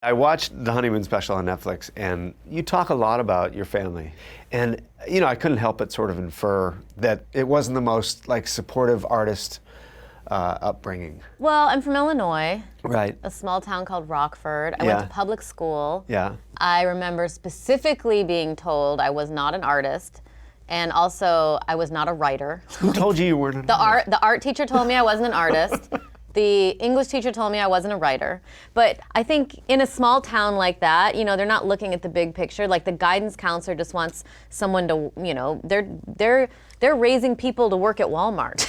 I watched the honeymoon special on Netflix, and you talk a lot about your family. And, you know, I couldn't help but sort of infer that it wasn't the most, like, supportive artist upbringing. Well, I'm from Illinois. Right. A small town called Rockford. I went to public school. Yeah. I remember specifically being told I was not an artist, and also I was not a writer. Who told you weren't an artist? The art teacher told me I wasn't an artist. The English teacher told me I wasn't a writer. But I think in a small town like that, you know, they're not looking at the big picture. Like the guidance counselor just wants someone to, you know, they're raising people to work at Walmart.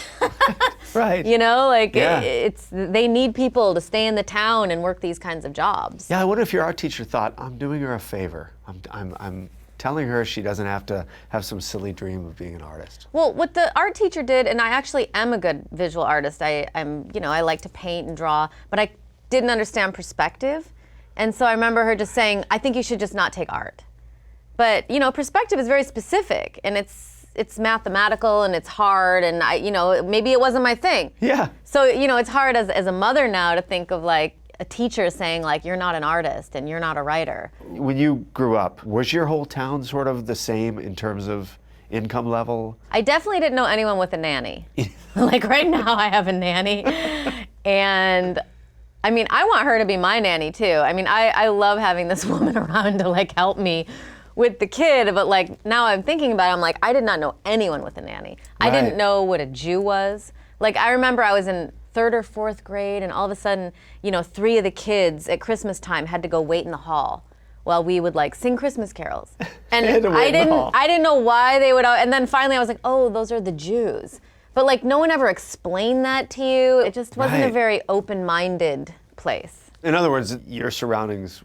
Right. You know, like they need people to stay in the town and work these kinds of jobs. Yeah, I wonder if your art teacher thought, I'm doing her a favor. I'm telling her she doesn't have to have some silly dream of being an artist. Well, what the art teacher did, and I actually am a good visual artist. I'm, you know, I like to paint and draw, but I didn't understand perspective. And so I remember her just saying, I think you should just not take art. But, you know, perspective is very specific, and it's mathematical and it's hard, and you know, maybe it wasn't my thing. Yeah. So, you know, it's hard as a mother now to think of like a teacher saying like, you're not an artist and you're not a writer. When you grew up, was your whole town sort of the same in terms of income level? I definitely didn't know anyone with a nanny. Like right now I have a nanny. And I mean, I want her to be my nanny too. I mean, I love having this woman around to like help me with the kid, but like now I'm thinking about it, I'm like, I did not know anyone with a nanny. Right. I didn't know what a Jew was. Like I remember I was in 3rd or 4th grade, and all of a sudden, you know, 3 of the kids at Christmas time had to go wait in the hall while we would like sing Christmas carols. And I didn't know why they would, and then finally I was like, oh, those are the Jews. But like no one ever explained that to you. It just wasn't a very open-minded place. In other words, your surroundings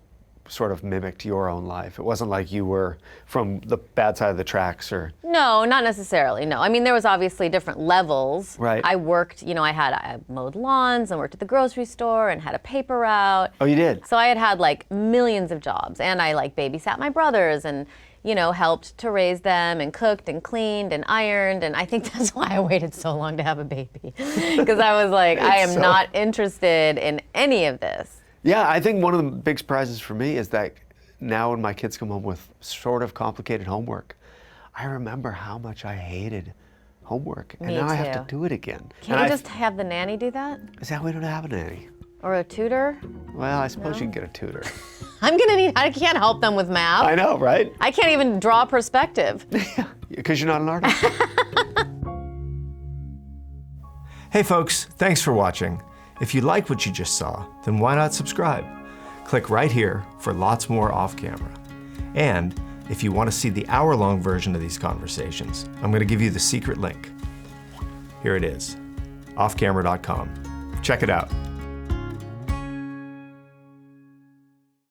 sort of mimicked your own life. It wasn't like you were from the bad side of the tracks or... No, not necessarily, no. I mean, there was obviously different levels. Right. I worked, you know, I mowed lawns and worked at the grocery store and had a paper route. Oh, you did? So I had like millions of jobs, and I like babysat my brothers and, you know, helped to raise them and cooked and cleaned and ironed, and I think that's why I waited so long to have a baby. Because I was like, I am not interested in any of this. Yeah, I think one of the big surprises for me is that now when my kids come home with sort of complicated homework, I remember how much I hated homework. And now I have to do it again. Can't you just have the nanny do that? Is that we don't have a nanny? Or a tutor? Well, I suppose you can get a tutor. I can't help them with math. I know, right? I can't even draw perspective. Yeah, because you're not an artist. Hey folks, thanks for watching. If you like what you just saw, then why not subscribe? Click right here for lots more off camera. And if you want to see the hour-long version of these conversations, I'm going to give you the secret link. Here it is, offcamera.com. Check it out.